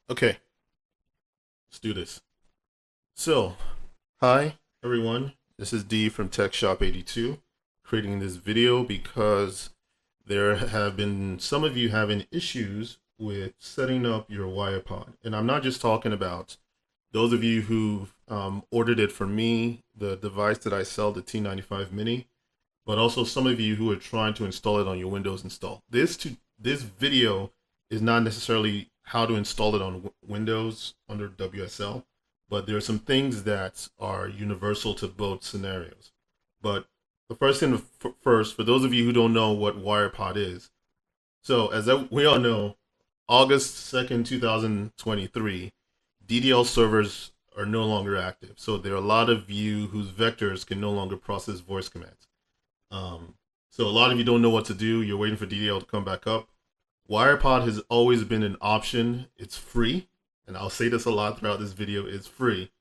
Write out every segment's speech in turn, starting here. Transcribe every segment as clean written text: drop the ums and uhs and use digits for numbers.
Okay, let's do this. So, hi everyone. This is D from Tech Shop 82, creating this video because there have been some of you having issues with setting up your Wifi. And I'm not just talking about those of you who ordered it from me, the device that I sell, the T95mini, but also some of you who are trying to install it on your Windows install. This video is not necessarily how to install it on Windows under WSL, but there are some things that are universal to both scenarios. But the first thing first, for those of you who don't know what WirePod is, so as we all know, August 2nd, 2023, DDL servers are no longer active. So there are a lot of you whose vectors can no longer process voice commands. So a lot of you don't know what to do. You're waiting for DDL to come back up. WirePod has always been an option. It's free, and I'll say this a lot throughout this video. It's free.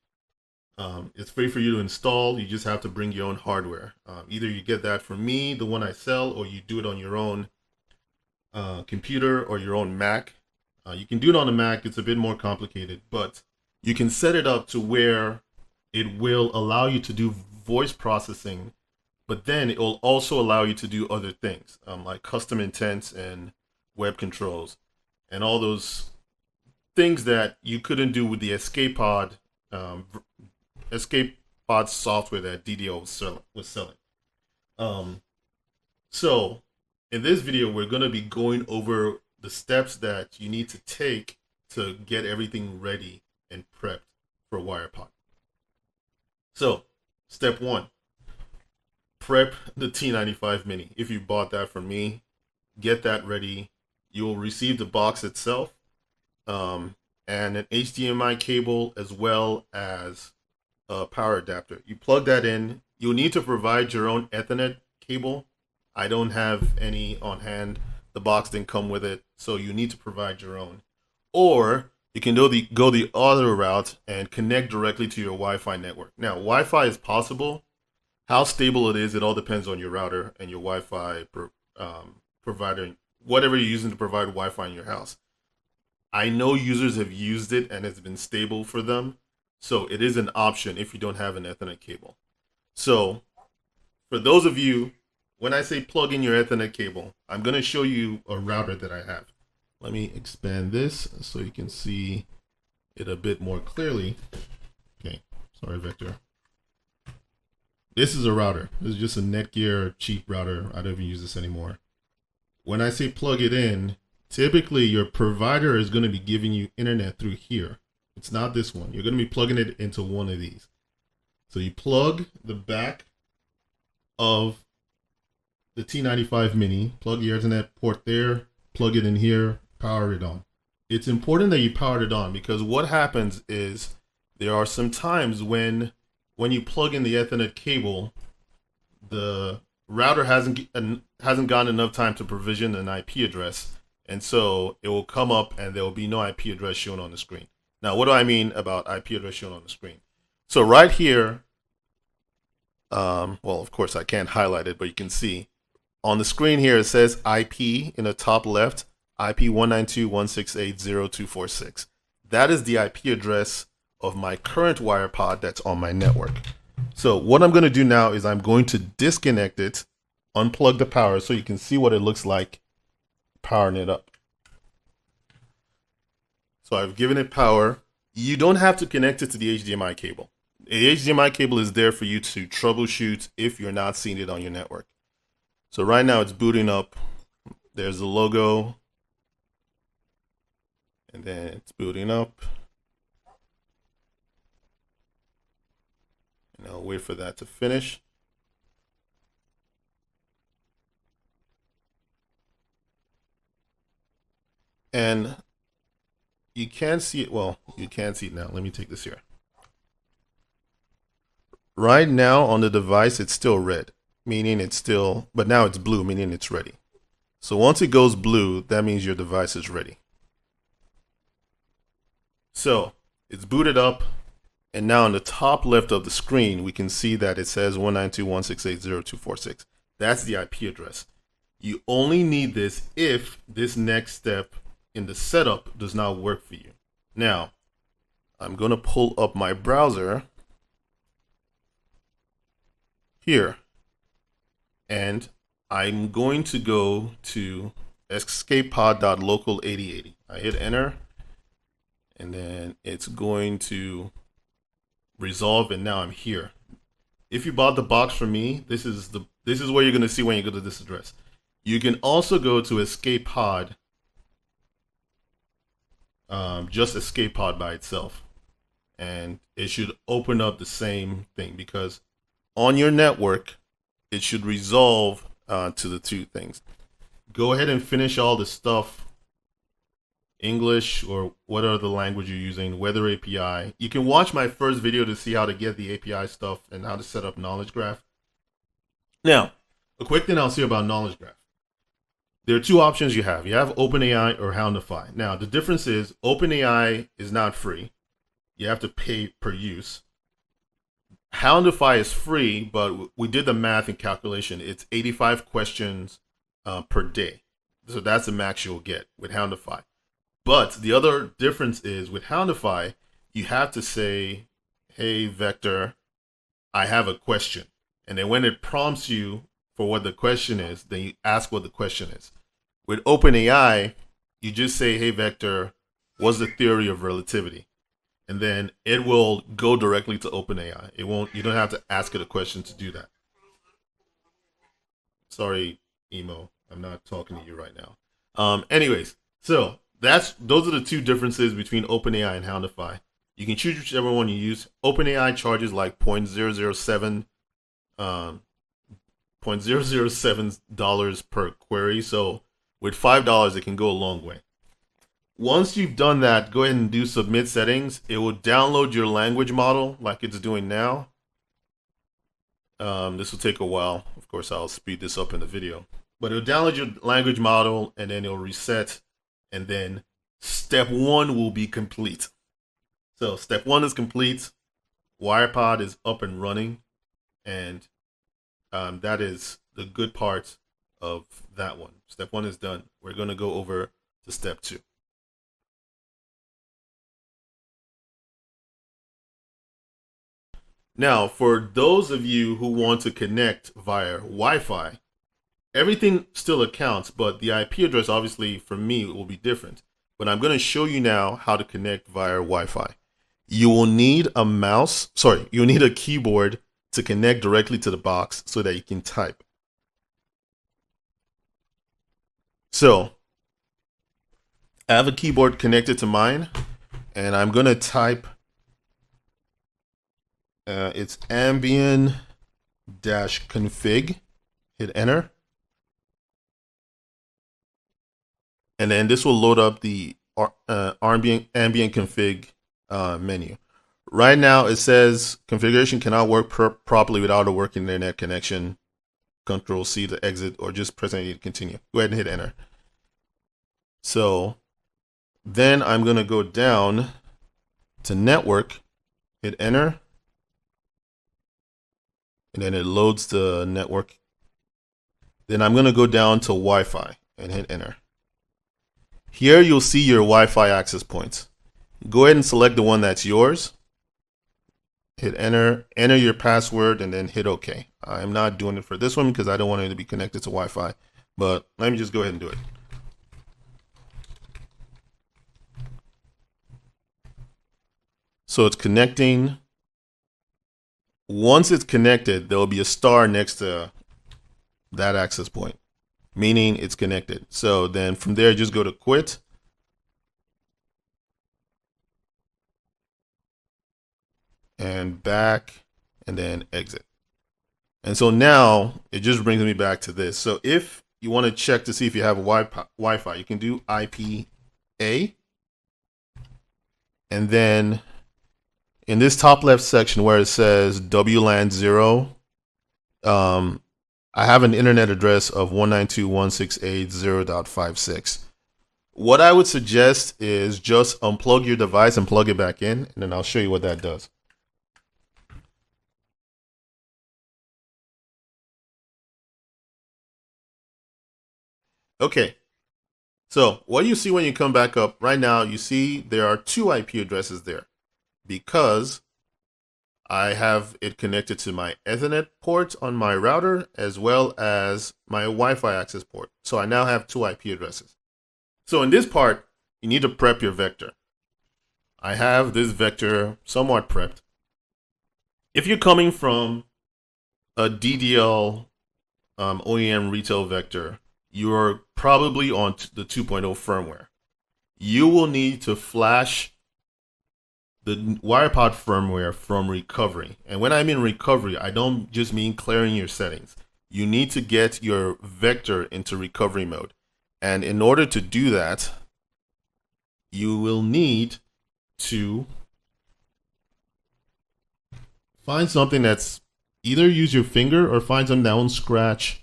It's free for you to install. You just have to bring your own hardware. Either you get that from me, the one I sell, or you do it on your own computer or your own Mac. You can do it on a Mac. It's a bit more complicated, but you can set it up to where it will allow you to do voice processing, but then it will also allow you to do other things like custom intents and web controls and all those things that you couldn't do with the escapepod software that DDL was selling. So in this video, we're going to be going over the steps that you need to take to get everything ready and prepped for WirePod. So step one, prep the T95mini. If you bought that from me, get that ready. You'll receive the box itself and an HDMI cable as well as a power adapter. You plug that in. You'll need to provide your own Ethernet cable. I don't have any on hand. The box didn't come with it, so you need to provide your own. Or you can go the other route and connect directly to your Wi-Fi network. Now, Wi-Fi is possible. How stable it is, it all depends on your router and your Wi-Fi provider, whatever you're using to provide Wi-Fi in your house. I know users have used it and it's been stable for them, so it is an option if you don't have an Ethernet cable. So for those of you, when I say plug in your Ethernet cable, I'm going to show you a router that I have. Let me expand this so you can see it a bit more clearly. Okay, sorry, Vector. This is a router. This is just a Netgear cheap router. I don't even use this anymore. When I say plug it in, typically your provider is going to be giving you internet through here. It's not this one. You're going to be plugging it into one of these. So you plug the back of the T95mini, plug your Ethernet port there, plug it in here, power it on. It's important that you power it on because what happens is there are some times when you plug in the Ethernet cable, the router hasn't gotten enough time to provision an IP address, and so it will come up and there will be no IP address shown on the screen. Now, what do I mean about IP address shown on the screen? So right here, well, of course I can't highlight it, but you can see on the screen here, it says IP in the top left, IP 192.168.0.246. That is the IP address of my current WirePod that's on my network. So what I'm going to do now is I'm going to disconnect it, unplug the power so you can see what it looks like powering it up. So I've given it power. You don't have to connect it to the HDMI cable. The HDMI cable is there for you to troubleshoot if you're not seeing it on your network. So right now it's booting up. There's the logo. And then it's booting up. And I'll wait for that to finish. And you can see it. Well, you can see it now. Let me take this here. Right now on the device, it's still red, meaning it's still, but now it's blue, meaning it's ready. So once it goes blue, that means your device is ready. So it's booted up. And now on the top left of the screen, we can see that it says 192.168.0.246. That's the IP address. You only need this if this next step in the setup does not work for you. Now, I'm going to pull up my browser here, and I'm going to go to escapepod.local 8080. I hit enter, and then it's going to resolve, and now I'm here. If you bought the box from me, this is where you're going to see when you go to this address. You can also go to escapepod, just escapepod by itself, and it should open up the same thing, because on your network it should resolve to the two things. Go ahead and finish all the stuff, English or what other language you're using, weather API. You can watch my first video to see how to get the API stuff and how to set up knowledge graph. Now, a quick thing I'll say about knowledge graph. There are two options you have. You have OpenAI or Houndify. Now, the difference is OpenAI is not free. You have to pay per use. Houndify is free, but we did the math and calculation. It's 85 questions per day. So that's the max you'll get with Houndify. But the other difference is with Houndify, you have to say, hey, Vector, I have a question. And then when it prompts you for what the question is, then you ask what the question is. With OpenAI, you just say, hey, Vector, what's the theory of relativity? And then it will go directly to OpenAI. It won't. You don't have to ask it a question to do that. Sorry, Emo. I'm not talking to you right now. Anyways, so those are the two differences between OpenAI and Houndify. You can choose whichever one you use. OpenAI charges like $0.007 per query. So with $5, it can go a long way. Once you've done that, go ahead and do submit settings. It will download your language model like it's doing now. This will take a while. Of course, I'll speed this up in the video. But it'll download your language model, and then it'll reset, and then step one will be complete. So step one is complete. WirePod is up and running, and that is the good part of that one. Step one is done. We're going to go over to step two. Now, for those of you who want to connect via Wi-Fi, everything still accounts, but the IP address, obviously, for me, will be different. But I'm going to show you now how to connect via Wi-Fi. You will need a mouse, you'll need a keyboard to connect directly to the box so that you can type. So, I have a keyboard connected to mine, and I'm going to type, it's armbian-config, hit enter. And then this will load up the armbian-config menu. Right now, it says configuration cannot work properly without a working internet connection. Control-C to exit, or just press any to continue. Go ahead and hit enter. So then I'm going to go down to network, hit enter, and then it loads the network. Then I'm going to go down to Wi-Fi and hit enter. Here you'll see your Wi-Fi access points. Go ahead and select the one that's yours. Hit enter, enter your password, and then hit OK. I'm not doing it for this one because I don't want it to be connected to Wi-Fi, but let me just go ahead and do it. So it's connecting. Once it's connected, there will be a star next to that access point, meaning it's connected. So then from there, just go to quit. And back, and then exit. And so now it just brings me back to this. So if you want to check to see if you have a Wi-Fi, you can do IPA. And then in this top left section where it says WLAN 0, I have an internet address of 192.168.0.56. What I would suggest is just unplug your device and plug it back in, and then I'll show you what that does. Okay, So what you see when you come back up right now, you see there are two IP addresses there because I have it connected to my Ethernet port on my router as well as my Wi-Fi access port. So I now have two IP addresses. So in this part, you need to prep your vector. I have this vector somewhat prepped. If you're coming from a DDL OEM retail vector, you're probably on the 2.0 firmware. You will need to flash the WirePod firmware from recovery. And when I mean recovery, I don't just mean clearing your settings. You need to get your vector into recovery mode. And in order to do that, you will need to find something that's either use your finger or find something that won't scratch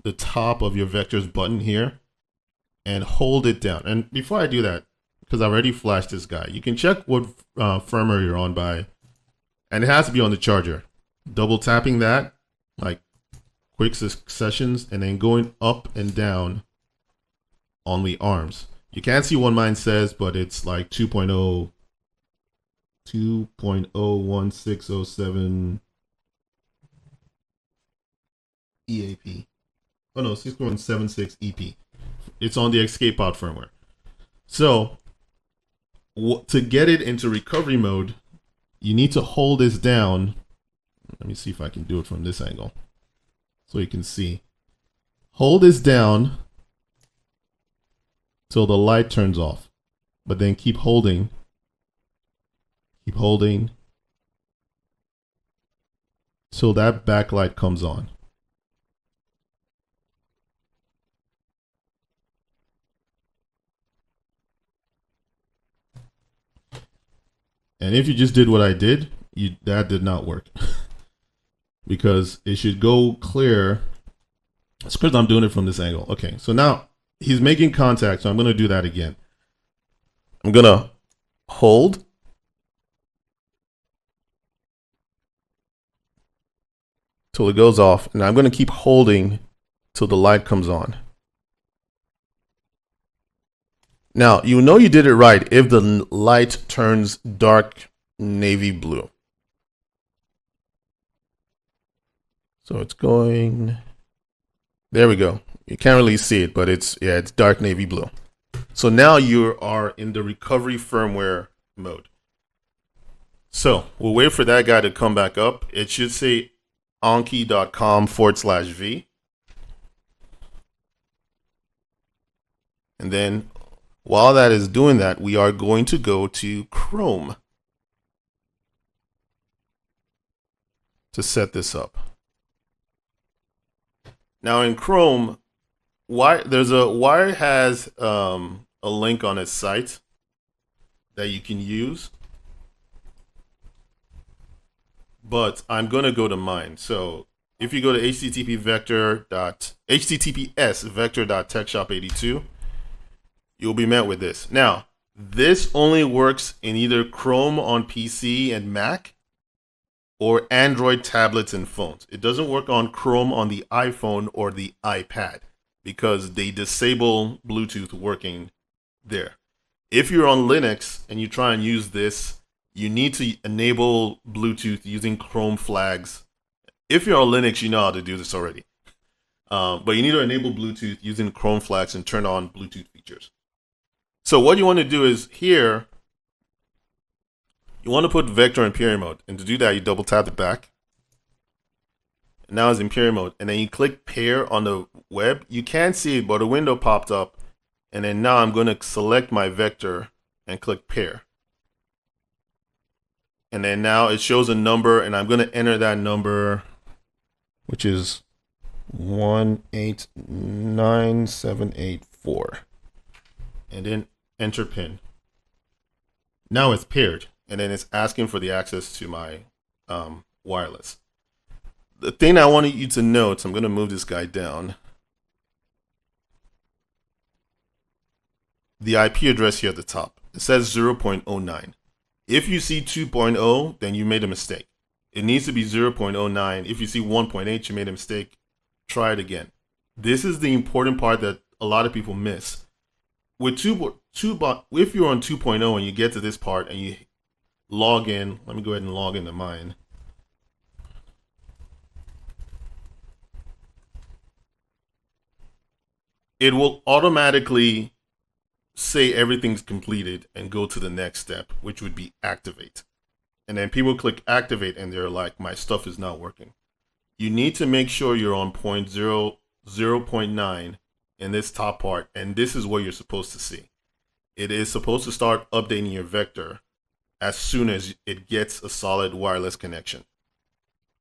the top of your vector's button here and hold it down. And before I do that, because I already flashed this guy, you can check what firmware you're on by, and it has to be on the charger. Double tapping that, like quick successions, and then going up and down on the arms. You can't see what mine says, but it's like 2.0, 2.01607 EAP. Oh no, 6.76 EP. It's on the escapepod firmware. So to get it into recovery mode, you need to hold this down. Let me see if I can do it from this angle so you can see. Hold this down till the light turns off, but then keep holding till that backlight comes on. And if you just did what I did, that did not work because it should go clear. It's because I'm doing it from this angle. Okay, so now he's making contact, so I'm going to do that again. I'm going to hold till it goes off, and I'm going to keep holding till the light comes on. Now, you know you did it right if the light turns dark navy blue. So it's going, there we go. You can't really see it, but it's dark navy blue. So now you are in the recovery firmware mode. So we'll wait for that guy to come back up. It should say anki.com/v. And then while that is doing that, we are going to go to Chrome to set this up. Now in Chrome, Wire has a link on its site that you can use, but I'm going to go to mine. So if you go to https vector.techshop82, you'll be met with this. Now, this only works in either Chrome on PC and Mac or Android tablets and phones. It doesn't work on Chrome on the iPhone or the iPad because they disable Bluetooth working there. If you're on Linux and you try and use this, you need to enable Bluetooth using Chrome flags. If you're on Linux, you know how to do this already. But you need to enable Bluetooth using Chrome flags and turn on Bluetooth features. So what you want to do is here, you want to put vector in period mode. And to do that, you double tap the back. And now it's in period mode. And then you click pair on the web. You can't see it, but a window popped up. And then now I'm going to select my vector and click pair. And then now it shows a number, and I'm going to enter that number, which is 189784. And then enter pin. Now it's paired, and then it's asking for the access to my wireless. The thing I wanted you to note, so I'm going to move this guy down. The IP address here at the top, it says 0.09. If you see 2.0, then you made a mistake. It needs to be 0.09. If you see 1.8, you made a mistake. Try it again. This is the important part that a lot of people miss. with if you're on 2.0 and you get to this part and you log in, let me go ahead and log into mine. It will automatically say everything's completed and go to the next step, which would be activate. And then people click activate and they're like, my stuff is not working. You need to make sure you're on 0.9 in this top part, and this is what you're supposed to see. It is supposed to start updating your vector as soon as it gets a solid wireless connection.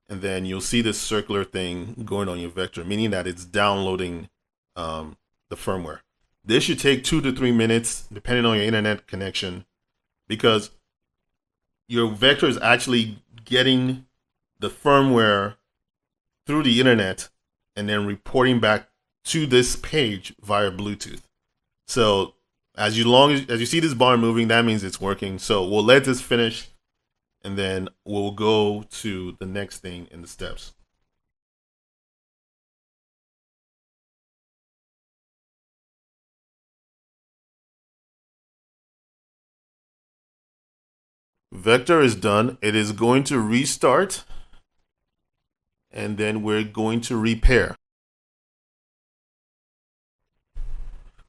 And then you'll see this circular thing going on your vector, meaning that it's downloading the firmware. This should take 2 to 3 minutes, depending on your internet connection, because your vector is actually getting the firmware through the internet and then reporting back to this page via Bluetooth. So as you see this bar moving, that means it's working. So we'll let this finish and then we'll go to the next thing in the steps. Vector is done. It is going to restart and then we're going to repair.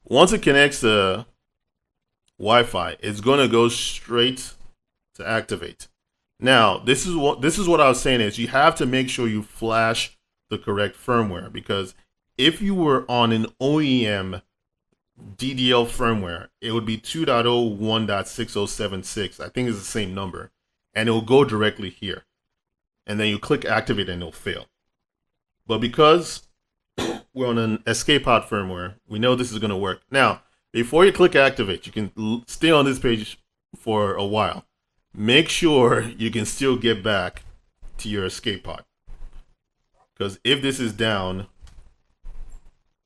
Once it connects to Wi-Fi, it's going to go straight to activate. Now, this is what I was saying is you have to make sure you flash the correct firmware, because if you were on an OEM DDL firmware, it would be 2.0.1.6076. I think it's the same number, and it will go directly here. And then you click activate and it'll fail. But because we're on an escapepod firmware, we know this is going to work. Now, before you click activate, you can stay on this page for a while. Make sure you can still get back to your escapepod. Because if this is down,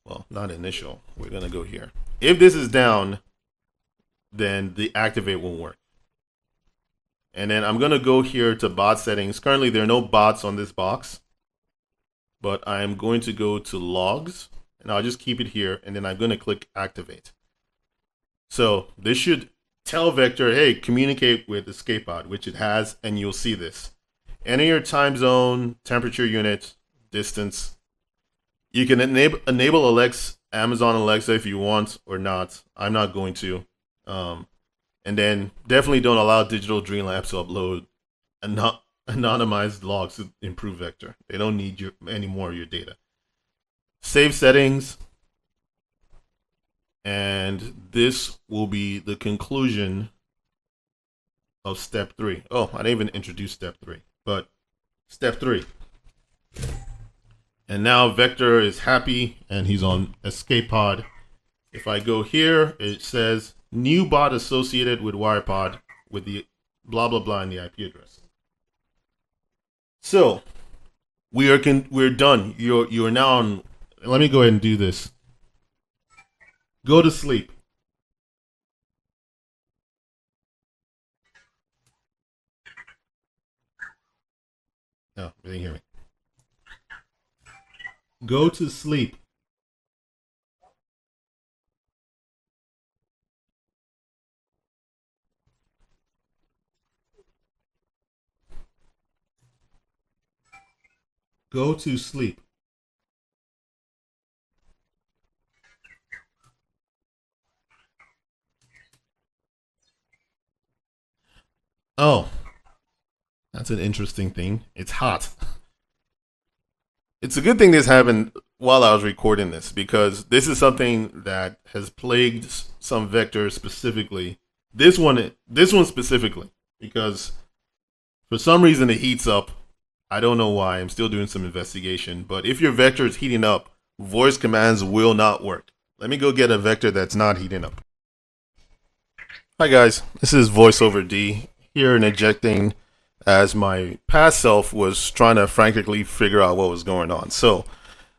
well, not initial, we're going to go here. If this is down, then the activate won't work. And then I'm going to go here to bot settings. Currently, there are no bots on this box, but I'm going to go to logs and I'll just keep it here. And then I'm going to click activate. So this should tell Vector, hey, communicate with escapepod, which it has, and you'll see this. Enter your time zone, temperature unit, distance. You can enable Amazon Alexa if you want or not. I'm not going to. And then definitely don't allow Digital Dream Labs to upload anonymized logs to improve Vector. They don't need any more of your data. Save settings. And this will be the conclusion of step 3. Oh, I didn't even introduce step 3, but step 3. And now Vector is happy and he's on escapepod. If I go here, it says new bot associated with WirePod with the blah blah blah in the IP address. So we're done. You're now on. Let me go ahead and do this. Go to sleep. No, you didn't hear me. Go to sleep. Go to sleep. Oh, that's an interesting thing. It's hot. It's a good thing this happened while I was recording this, because this is something that has plagued some vectors specifically. This one specifically, because for some reason it heats up. I don't know why. I'm still doing some investigation. But if your vector is heating up, voice commands will not work. Let me go get a vector that's not heating up. Hi guys, this is VoiceOver D here and ejecting as my past self was trying to frantically figure out what was going on. So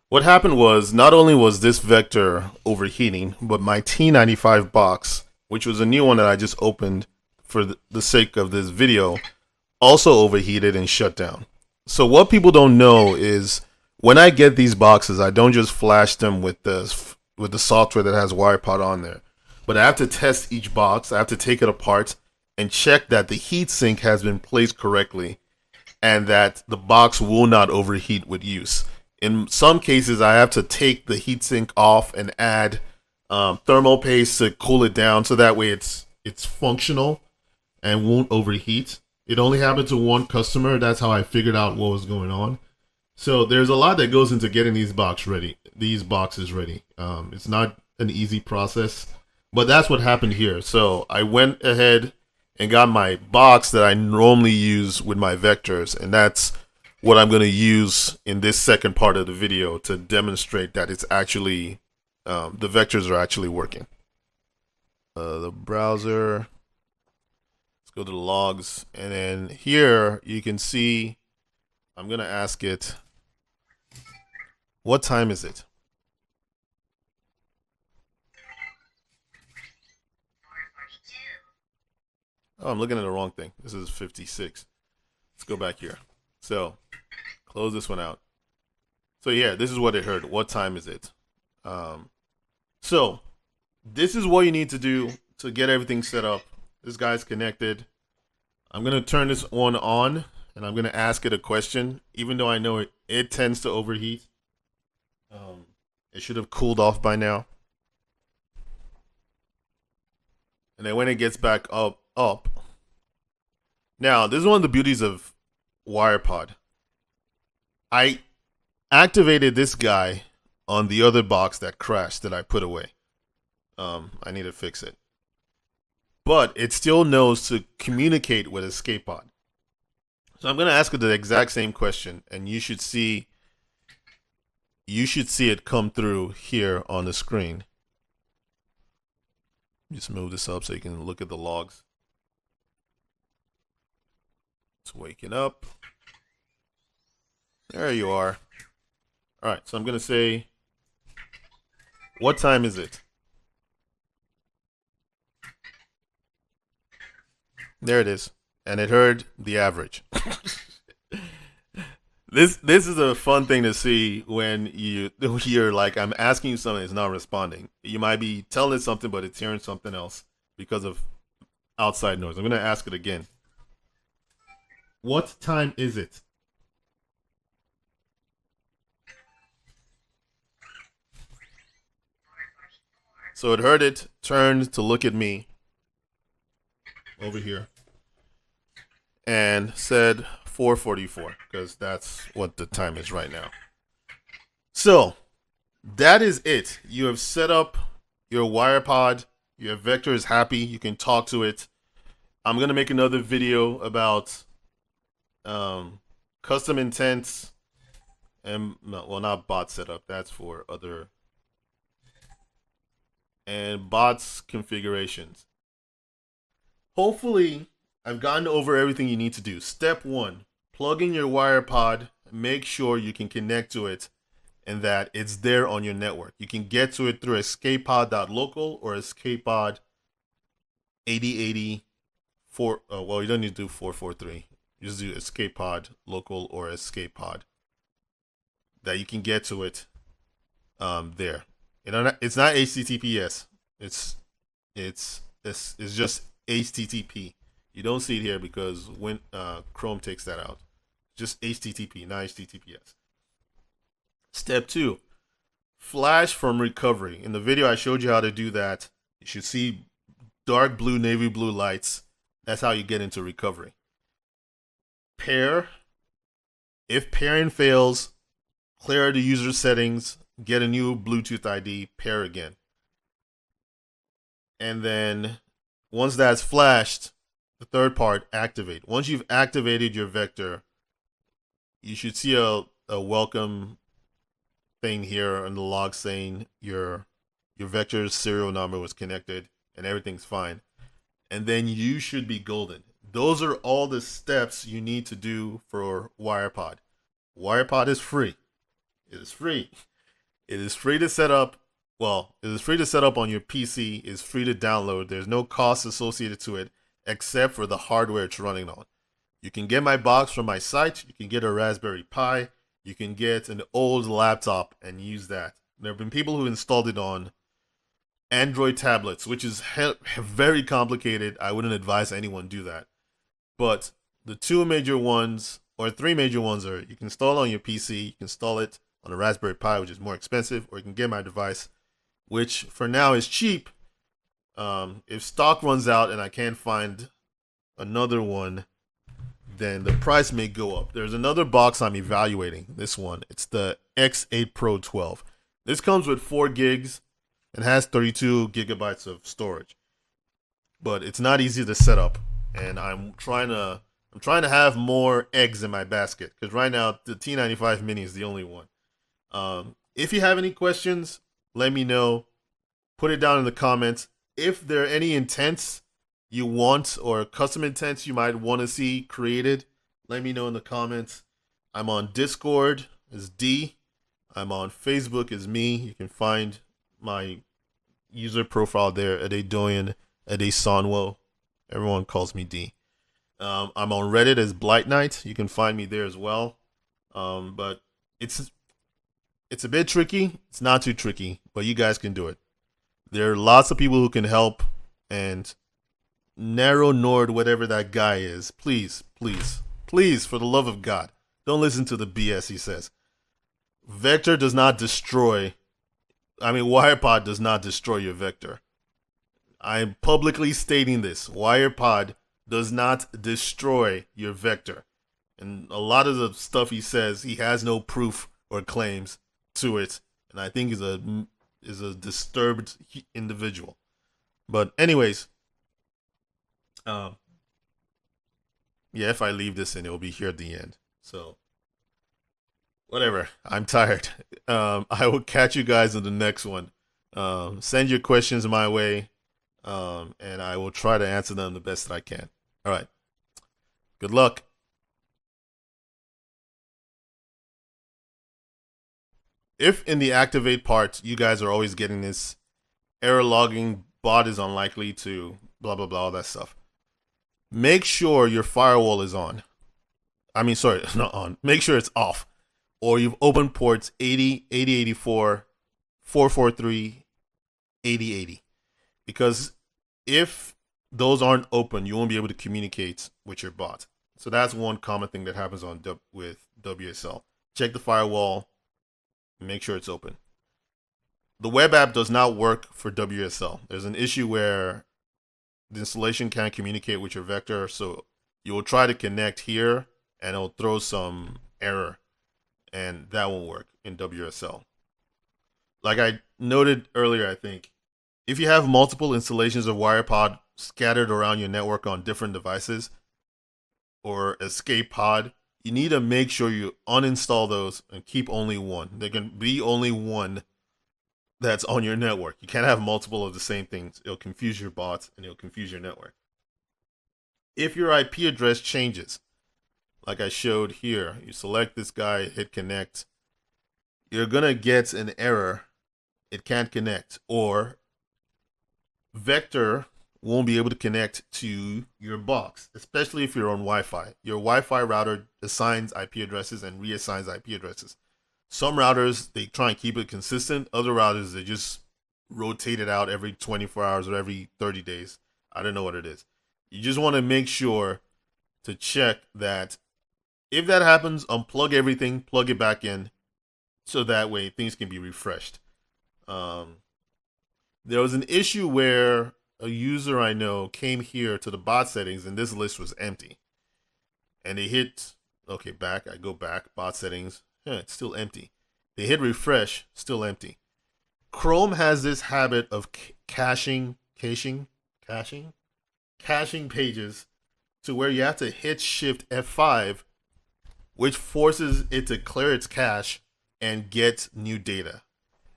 what happened was, not only was this vector overheating, but my T95 box, which was a new one that I just opened for the sake of this video, also overheated and shut down. So what people don't know is when I get these boxes, I don't just flash them with the software that has WirePod on there. but I have to test each box. I have to take it apart and check that the heatsink has been placed correctly and that the box will not overheat with use. In some cases, I have to take the heatsink off and add thermal paste to cool it down so that way it's functional and won't overheat. It only happened to one customer. That's how I figured out what was going on. So there's a lot that goes into getting these boxes ready. It's not an easy process, but that's what happened here. So I went ahead and got my box that I normally use with my vectors, and that's what I'm going to use in this second part of the video to demonstrate that it's actually the vectors are actually working. The browser. Go to the logs, and then here you can see I'm gonna ask it, what time is it? Oh, I'm looking at the wrong thing. This is 56. Let's go back here. So close this one out. So yeah, this is what it heard. What time is it? So this is what you need to do to get everything set up. This guy's connected. I'm going to turn this one on, and I'm going to ask it a question, even though I know it tends to overheat. It should have cooled off by now. And then when it gets back up. Now, this is one of the beauties of WirePod. I activated this guy on the other box that crashed that I put away. I need to fix it. But it still knows to communicate with escapepod. So I'm going to ask it the exact same question, and you should see it come through here on the screen. Just move this up so you can look at the logs. It's waking up. There you are. All right, so I'm going to say, what time is it? There it is. And it heard the average. This is a fun thing to see when you're like, I'm asking you something, it's not responding. You might be telling it something, but it's hearing something else because of outside noise. I'm going to ask it again. What time is it? So it heard it, turned to look at me over here, and said 4:44 because that's what the time is right now. So that is it. You have set up your WirePod. Your vector is happy. You can talk to it. I'm going to make another video about custom intents and, well, not bot setup. That's for other, and bots configurations. Hopefully, I've gotten over everything you need to do. Step 1, plug in your WirePod, make sure you can connect to it and that it's there on your network. You can get to it through escapepod.local or escapepod 8080 well, you don't need to do 443. You just do escapepod local or escapepod. That you can get to it there. It's not HTTPS. It's just HTTP. You don't see it here because when Chrome takes that out. Just HTTP, not HTTPS. Step 2, flash from recovery. In the video I showed you how to do that. You should see dark blue, navy blue lights. That's how you get into recovery. Pair. If pairing fails, clear the user settings, get a new Bluetooth ID, pair again. And then once that's flashed, the third part, activate. Once you've activated your vector, you should see a welcome thing here on the log saying your vector's serial number was connected and everything's fine. And then you should be golden. Those are all the steps you need to do for WirePod. WirePod is free. It is free. It is free to set up. Well, it is free to set up on your PC. It's free to download. There's no cost associated to it except for the hardware it's running on. You can get my box from my site. You can get a Raspberry Pi. You can get an old laptop and use that. There have been people who installed it on Android tablets, which is very complicated. I wouldn't advise anyone do that. But the two major ones, or three major ones, are you can install it on your PC, you can install it on a Raspberry Pi, which is more expensive, or you can get my device, which for now is cheap. If stock runs out and I can't find another one, then the price may go up. There's another box I'm evaluating. This one, it's the X8 Pro 12. This comes with 4 gigs and has 32 gigabytes of storage, but it's not easy to set up. And I'm trying to have more eggs in my basket, because right now the T95mini is the only one. If you have any questions, let me know. Put it down in the comments. If there are any intents you want, or custom intents you might want to see created, let me know in the comments. I'm on Discord as D. I'm on Facebook as me. You can find my user profile there, Adedoyin, Adesonwo. Everyone calls me D. I'm on Reddit as Blight Knight. You can find me there as well. But it's a bit tricky. It's not too tricky, but you guys can do it. There are lots of people who can help, and narrow Nord, whatever that guy is, please, please, please, for the love of God, don't listen to the BS he says. Vector does not destroy, WirePod does not destroy your Vector. I'm publicly stating this. WirePod does not destroy your Vector. And a lot of the stuff he says, he has no proof or claims to it. And I think is a disturbed individual. But anyways, yeah, if I leave this in, it'll be here at the end. So whatever, I'm tired. I will catch you guys in the next one. Send your questions my way, and I will try to answer them the best that I can. All right, good luck. If in the activate part you guys are always getting this error logging, bot is unlikely to blah blah blah, all that stuff, make sure your firewall is on. Sorry, not on. Make sure it's off, or you've opened ports 80, 8084, 443, 8080. Because if those aren't open, you won't be able to communicate with your bot. So that's one common thing that happens with WSL. Check the firewall, make sure it's open. The web app does not work for WSL. There's an issue where the installation can't communicate with your vector, so you will try to connect here and it'll throw some error, and that won't work in WSL. Like I noted earlier, I think, if you have multiple installations of WirePod scattered around your network on different devices, or escapepod, you need to make sure you uninstall those and keep only one. There can be only one that's on your network. You can't have multiple of the same things. It'll confuse your bots and it'll confuse your network. If your IP address changes, like I showed here, you select this guy, hit connect, you're going to get an error. It can't connect, or Vector won't be able to connect to your box, especially if you're on Wi-Fi. Your Wi-Fi router assigns IP addresses and reassigns IP addresses. Some routers, they try and keep it consistent. Other routers, they just rotate it out every 24 hours or every 30 days. I don't know what it is. You just want to make sure to check that. If that happens, unplug everything, plug it back in, so that way things can be refreshed. There was an issue where a user I know came here to the bot settings and this list was empty. And they hit, okay, back, I go back, bot settings, it's still empty. They hit refresh, still empty. Chrome has this habit of caching pages to where you have to hit Shift F5, which forces it to clear its cache and get new data.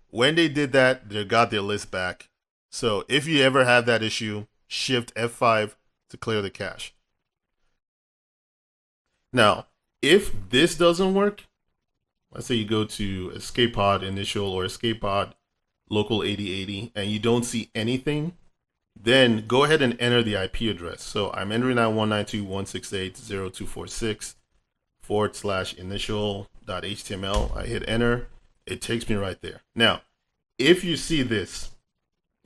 When they did that, they got their list back. So if you ever have that issue, Shift F5 to clear the cache. Now, if this doesn't work, let's say you go to escapepod initial or escapepod.local 8080 and you don't see anything, then go ahead and enter the IP address. So I'm entering that 192.168.0.246/initial.html. I hit enter. It takes me right there. Now, if you see this,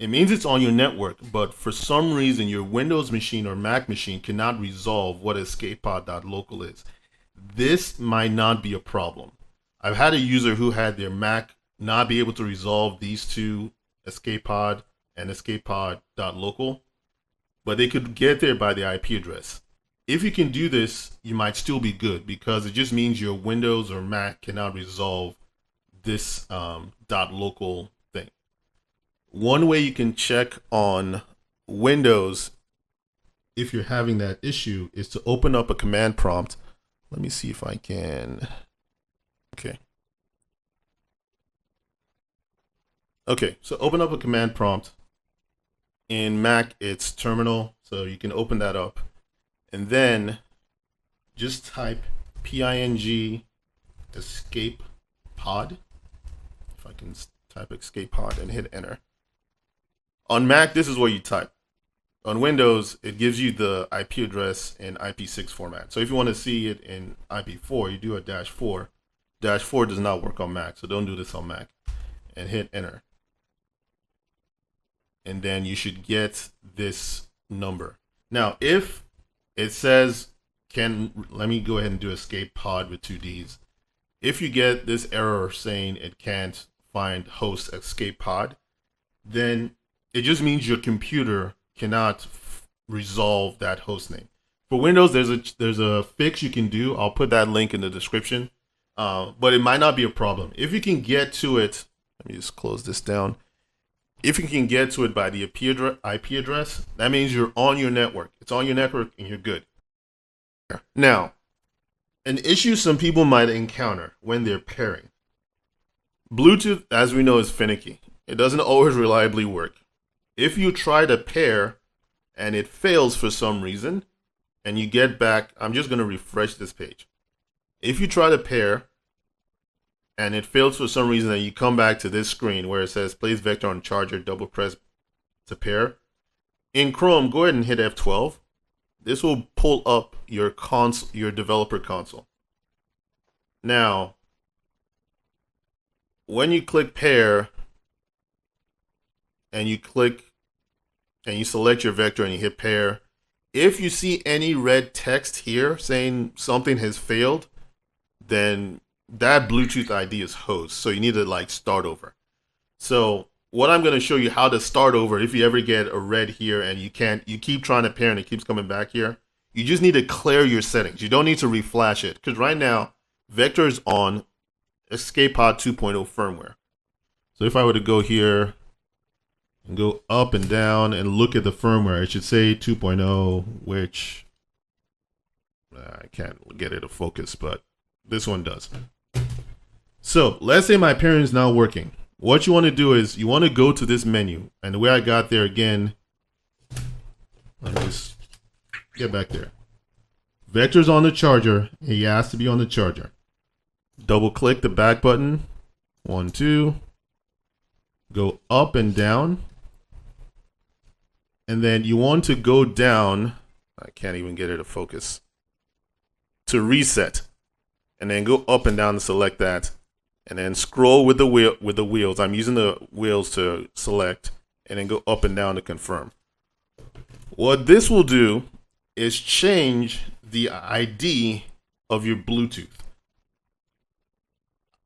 It means it's on your network, but for some reason your Windows machine or Mac machine cannot resolve what escapepod.local is. This might not be a problem. I've had a user who had their Mac not be able to resolve these two, escapepod and escapepod.local, but they could get there by the IP address. If you can do this, you might still be good because it just means your Windows or Mac cannot resolve this .local thing. One way you can check on Windows if you're having that issue is to open up a command prompt. Let me see if I can. Okay, so open up a command prompt. In Mac, it's terminal, so you can open that up. And then just type ping escape pod. If I can type escape pod and hit enter. On Mac, this is what you type. On Windows, it gives you the IP address in IP6 format. So if you want to see it in IP4, you do a -4. -4 does not work on Mac, so don't do this on Mac. And hit enter. And then you should get this number. Now, if it says, let me go ahead and do escape pod with 2 Ds. If you get this error saying it can't find host escape pod, then it just means your computer cannot resolve that host name. For Windows, there's a fix you can do. I'll put that link in the description, but it might not be a problem. If you can get to it, let me just close this down. If you can get to it by the IP address, that means you're on your network. It's on your network and you're good. Now, an issue some people might encounter when they're pairing. Bluetooth, as we know, is finicky. It doesn't always reliably work. If you try to pair and it fails for some reason, and you get back, I'm just going to refresh this page. If you try to pair and it fails for some reason and you come back to this screen where it says place vector on charger, double press to pair. In Chrome, go ahead and hit F12. This will pull up your console, your developer console. Now, when you click pair and you click and you select your vector and you hit pair, if you see any red text here saying something has failed, then that Bluetooth ID is host. So you need to start over. So what I'm going to show you how to start over if you ever get a red here and you keep trying to pair and it keeps coming back here. You just need to clear your settings. You don't need to reflash it because right now vector is on escapepod 2.0 firmware. So if I were to go here and go up and down and look at the firmware, it should say 2.0, which I can't get it to focus, but this one does. So let's say my pairing is now working. What you want to do is you want to go to this menu, and the way I got there again, let me just get back there. Vector's on the charger. He has to be on the charger. Double click the back button. 1, 2. Go up and down. And then you want to go down. I can't even get it to focus. To reset. And then go up and down to select that. And then scroll with the wheels. I'm using the wheels to select. And then go up and down to confirm. What this will do is change the ID of your Bluetooth.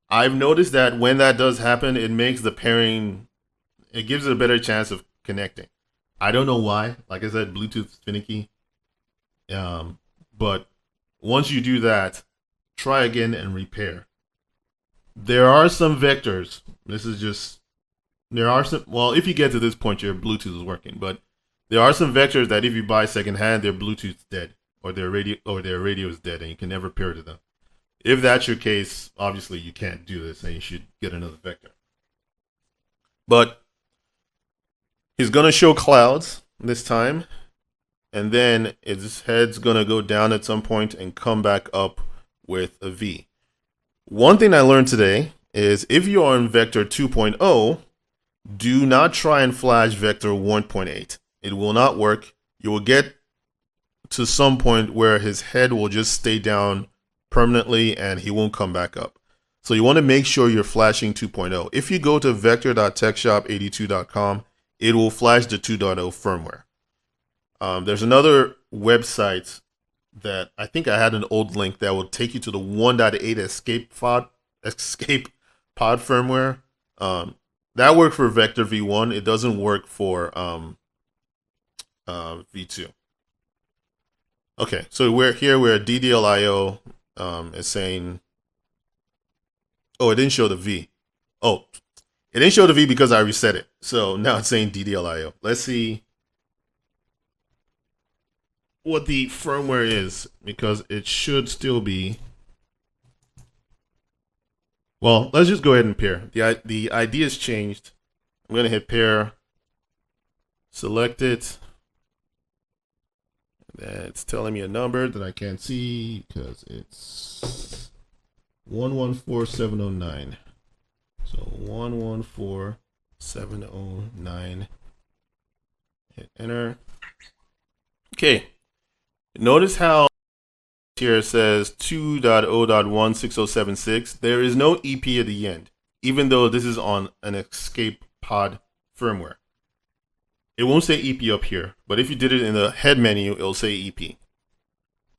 I've noticed that when that does happen, it makes the pairing, it gives it a better chance of connecting. I don't know why. Like I said, Bluetooth is finicky. But once you do that, try again and repair. There are some vectors. Well, if you get to this point, your Bluetooth is working. But there are some vectors that if you buy secondhand, their Bluetooth's dead, or their radio is dead, and you can never pair to them. If that's your case, obviously you can't do this, and you should get another vector. But he's gonna show clouds this time, and then his head's gonna go down at some point and come back up with a V. One thing I learned today is if you are in vector 2.0, do not try and flash vector 1.8. It will not work. You will get to some point where his head will just stay down permanently and he won't come back up. So you want to make sure you're flashing 2.0. If you go to vector.techshop82.com it will flash the 2.0 firmware. There's another website that I think I had an old link that will take you to the 1.8 escape pod firmware. That works for Vector v1. It doesn't work for v2. Okay, so we're here where DDLIO is saying, oh, it didn't show the V. Oh, it didn't show the V because I reset it. So now it's saying DDLIO. Let's see what the firmware is, because it should still be. Well, let's just go ahead and pair. The ID has changed. I'm going to hit pair, select it. It's telling me a number that I can't see because it's 114709. So 114709. Hit enter. Okay. Notice how here it says 2.0.16076. There is no EP at the end, even though this is on an escape pod firmware. It won't say EP up here, but if you did it in the head menu, it'll say EP.